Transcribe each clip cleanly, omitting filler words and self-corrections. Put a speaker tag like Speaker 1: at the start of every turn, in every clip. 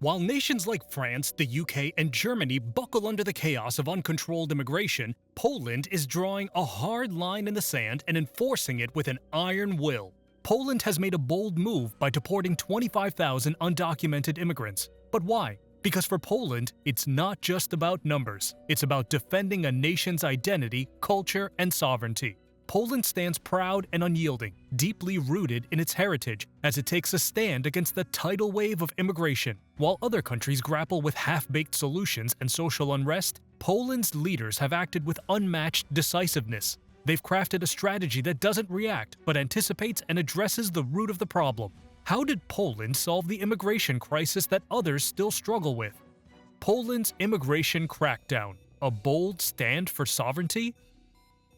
Speaker 1: While nations like France, the UK, and Germany buckle under the chaos of uncontrolled immigration, Poland is drawing a hard line in the sand and enforcing it with an iron will. Poland has made a bold move by deporting 25,000 undocumented immigrants. But why? Because for Poland, it's not just about numbers. It's about defending a nation's identity, culture, and sovereignty. Poland stands proud and unyielding, deeply rooted in its heritage, as it takes a stand against the tidal wave of immigration. While other countries grapple with half-baked solutions and social unrest, Poland's leaders have acted with unmatched decisiveness. They've crafted a strategy that doesn't react, but anticipates and addresses the root of the problem. How did Poland solve the immigration crisis that others still struggle with? Poland's immigration crackdown, a bold stand for sovereignty?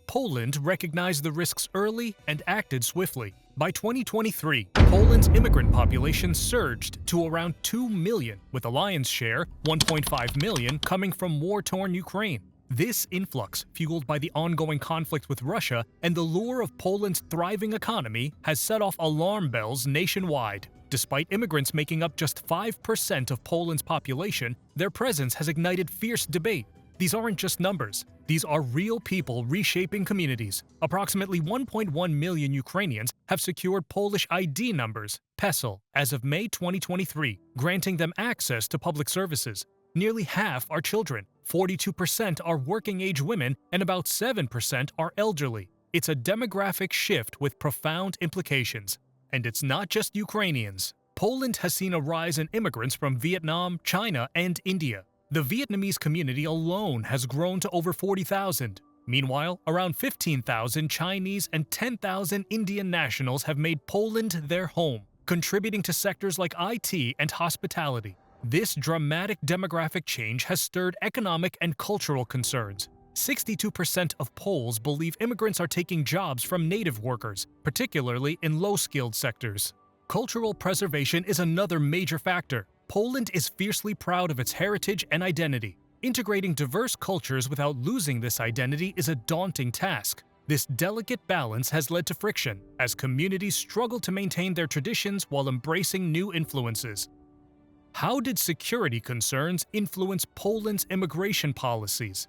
Speaker 1: Poland recognized the risks early and acted swiftly. By 2023, Poland's immigrant population surged to around 2 million, with a lion's share, 1.5 million, coming from war-torn Ukraine. This influx, fueled by the ongoing conflict with Russia and the lure of Poland's thriving economy, has set off alarm bells nationwide. Despite immigrants making up just 5% of Poland's population, their presence has ignited fierce debate. These aren't just numbers. These are real people reshaping communities. Approximately 1.1 million Ukrainians have secured Polish ID numbers, PESEL, as of May 2023, granting them access to public services. Nearly half are children, 42% are working-age women, and about 7% are elderly. It's a demographic shift with profound implications. And it's not just Ukrainians. Poland has seen a rise in immigrants from Vietnam, China, and India. The Vietnamese community alone has grown to over 40,000. Meanwhile, around 15,000 Chinese and 10,000 Indian nationals have made Poland their home, contributing to sectors like IT and hospitality. This dramatic demographic change has stirred economic and cultural concerns. 62% of Poles believe immigrants are taking jobs from native workers, particularly in low-skilled sectors. Cultural preservation is another major factor. Poland is fiercely proud of its heritage and identity. Integrating diverse cultures without losing this identity is a daunting task. This delicate balance has led to friction, as communities struggle to maintain their traditions while embracing new influences. How did security concerns influence Poland's immigration policies?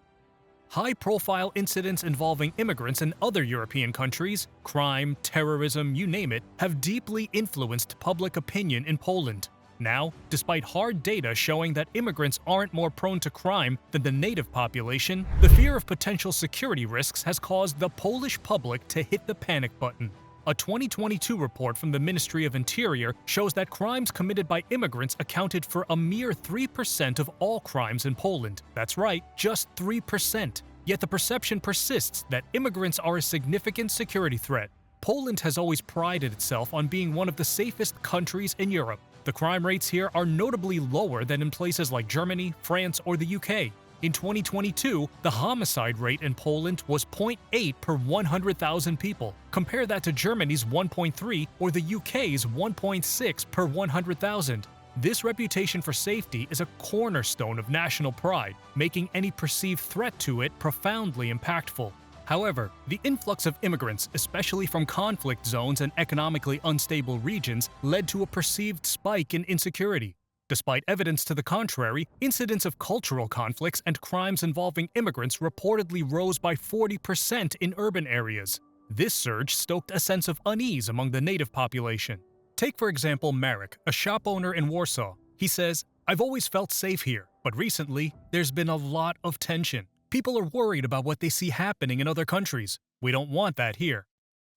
Speaker 1: High-profile incidents involving immigrants in other European countries, crime, terrorism, you name it, have deeply influenced public opinion in Poland. Now, despite hard data showing that immigrants aren't more prone to crime than the native population, the fear of potential security risks has caused the Polish public to hit the panic button. A 2022 report from the Ministry of Interior shows that crimes committed by immigrants accounted for a mere 3% of all crimes in Poland. That's right, just 3%. Yet the perception persists that immigrants are a significant security threat. Poland has always prided itself on being one of the safest countries in Europe. The crime rates here are notably lower than in places like Germany, France, or the UK. In 2022, the homicide rate in Poland was 0.8 per 100,000 people. Compare that to Germany's 1.3 or the UK's 1.6 per 100,000. This reputation for safety is a cornerstone of national pride, making any perceived threat to it profoundly impactful. However, the influx of immigrants, especially from conflict zones and economically unstable regions, led to a perceived spike in insecurity. Despite evidence to the contrary, incidents of cultural conflicts and crimes involving immigrants reportedly rose by 40% in urban areas. This surge stoked a sense of unease among the native population. Take, for example, Marek, a shop owner in Warsaw. He says, "I've always felt safe here, but recently, there's been a lot of tension. People are worried about what they see happening in other countries. We don't want that here."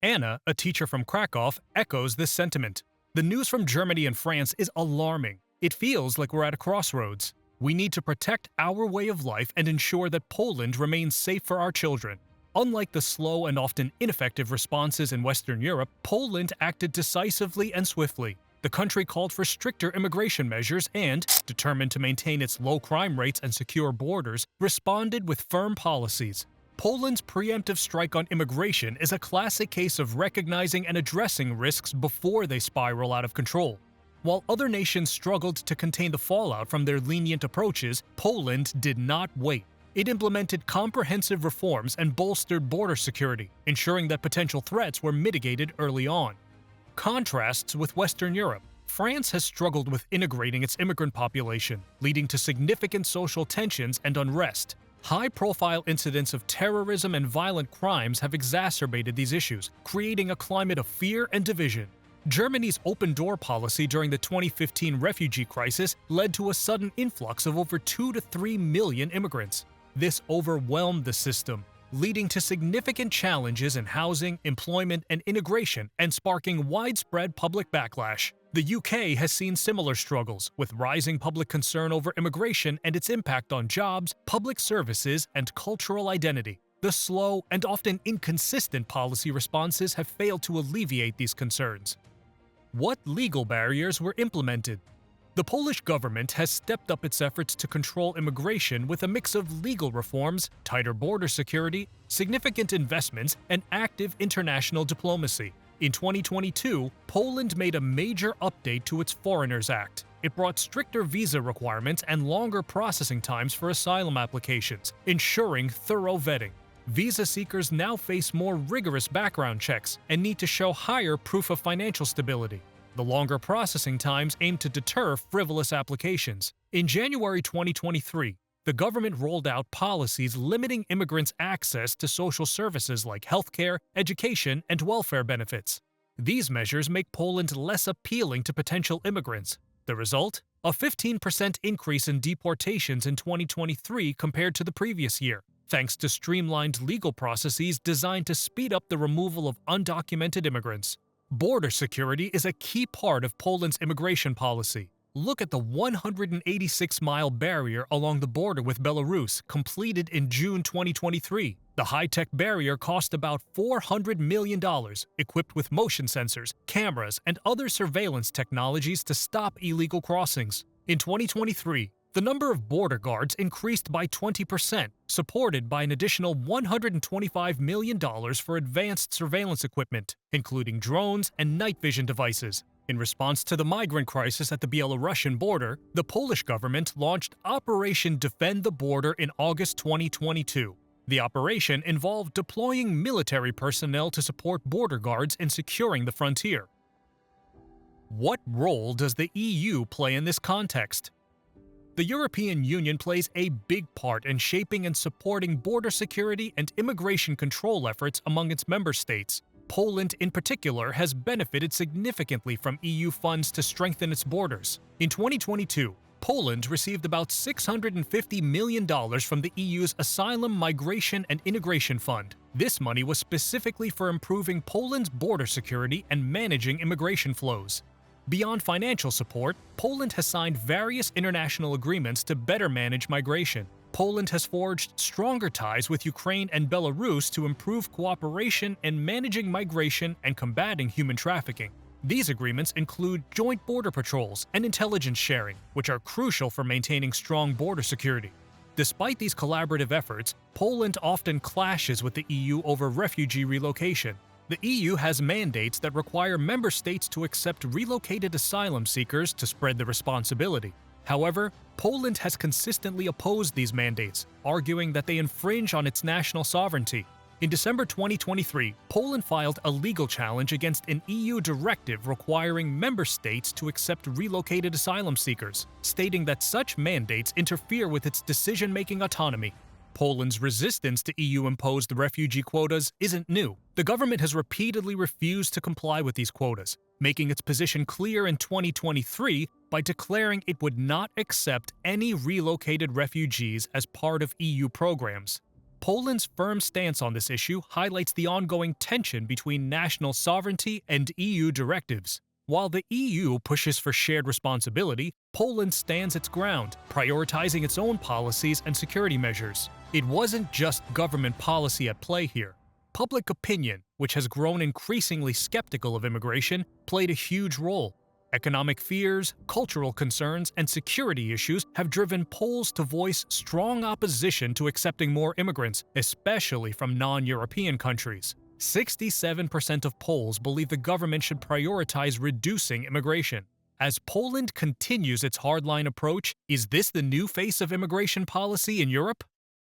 Speaker 1: Anna, a teacher from Krakow, echoes this sentiment. "The news from Germany and France is alarming. It feels like we're at a crossroads. We need to protect our way of life and ensure that Poland remains safe for our children." Unlike the slow and often ineffective responses in Western Europe, Poland acted decisively and swiftly. The country called for stricter immigration measures and, determined to maintain its low crime rates and secure borders, responded with firm policies. Poland's preemptive strike on immigration is a classic case of recognizing and addressing risks before they spiral out of control. While other nations struggled to contain the fallout from their lenient approaches, Poland did not wait. It implemented comprehensive reforms and bolstered border security, ensuring that potential threats were mitigated early on. Contrasts with Western Europe. France has struggled with integrating its immigrant population, leading to significant social tensions and unrest. High-profile incidents of terrorism and violent crimes have exacerbated these issues, creating a climate of fear and division. Germany's open-door policy during the 2015 refugee crisis led to a sudden influx of over 2 to 3 million immigrants. This overwhelmed the system, leading to significant challenges in housing, employment, and integration, and sparking widespread public backlash. The UK has seen similar struggles, with rising public concern over immigration and its impact on jobs, public services, and cultural identity. The slow and often inconsistent policy responses have failed to alleviate these concerns. What legal barriers were implemented? The Polish government has stepped up its efforts to control immigration with a mix of legal reforms, tighter border security, significant investments, and active international diplomacy. In 2022, Poland made a major update to its Foreigners Act. It brought stricter visa requirements and longer processing times for asylum applications, ensuring thorough vetting. Visa seekers now face more rigorous background checks and need to show higher proof of financial stability. The longer processing times aim to deter frivolous applications. In January 2023, the government rolled out policies limiting immigrants' access to social services like healthcare, education, and welfare benefits. These measures make Poland less appealing to potential immigrants. The result? A 15% increase in deportations in 2023 compared to the previous year, thanks to streamlined legal processes designed to speed up the removal of undocumented immigrants. Border security is a key part of Poland's immigration policy. Look at the 186-mile barrier along the border with Belarus, completed in June 2023. The high-tech barrier cost about $400 million, equipped with motion sensors, cameras, and other surveillance technologies to stop illegal crossings. In 2023, the number of border guards increased by 20%, supported by an additional $125 million for advanced surveillance equipment, including drones and night vision devices. In response to the migrant crisis at the Belarusian border, the Polish government launched Operation Defend the Border in August 2022. The operation involved deploying military personnel to support border guards in securing the frontier. What role does the EU play in this context? The European Union plays a big part in shaping and supporting border security and immigration control efforts among its member states. Poland, in particular, has benefited significantly from EU funds to strengthen its borders. In 2022, Poland received about $650 million from the EU's Asylum, Migration and Integration Fund. This money was specifically for improving Poland's border security and managing immigration flows. Beyond financial support, Poland has signed various international agreements to better manage migration. Poland has forged stronger ties with Ukraine and Belarus to improve cooperation in managing migration and combating human trafficking. These agreements include joint border patrols and intelligence sharing, which are crucial for maintaining strong border security. Despite these collaborative efforts, Poland often clashes with the EU over refugee relocation. The EU has mandates that require member states to accept relocated asylum seekers to spread the responsibility. However, Poland has consistently opposed these mandates, arguing that they infringe on its national sovereignty. In December 2023, Poland filed a legal challenge against an EU directive requiring member states to accept relocated asylum seekers, stating that such mandates interfere with its decision-making autonomy. Poland's resistance to EU-imposed refugee quotas isn't new. The government has repeatedly refused to comply with these quotas, making its position clear in 2023 by declaring it would not accept any relocated refugees as part of EU programs. Poland's firm stance on this issue highlights the ongoing tension between national sovereignty and EU directives. While the EU pushes for shared responsibility, Poland stands its ground, prioritizing its own policies and security measures. It wasn't just government policy at play here. Public opinion, which has grown increasingly skeptical of immigration, played a huge role. Economic fears, cultural concerns, and security issues have driven Poles to voice strong opposition to accepting more immigrants, especially from non-European countries. 67% of Poles believe the government should prioritize reducing immigration. As Poland continues its hardline approach, is this the new face of immigration policy in Europe?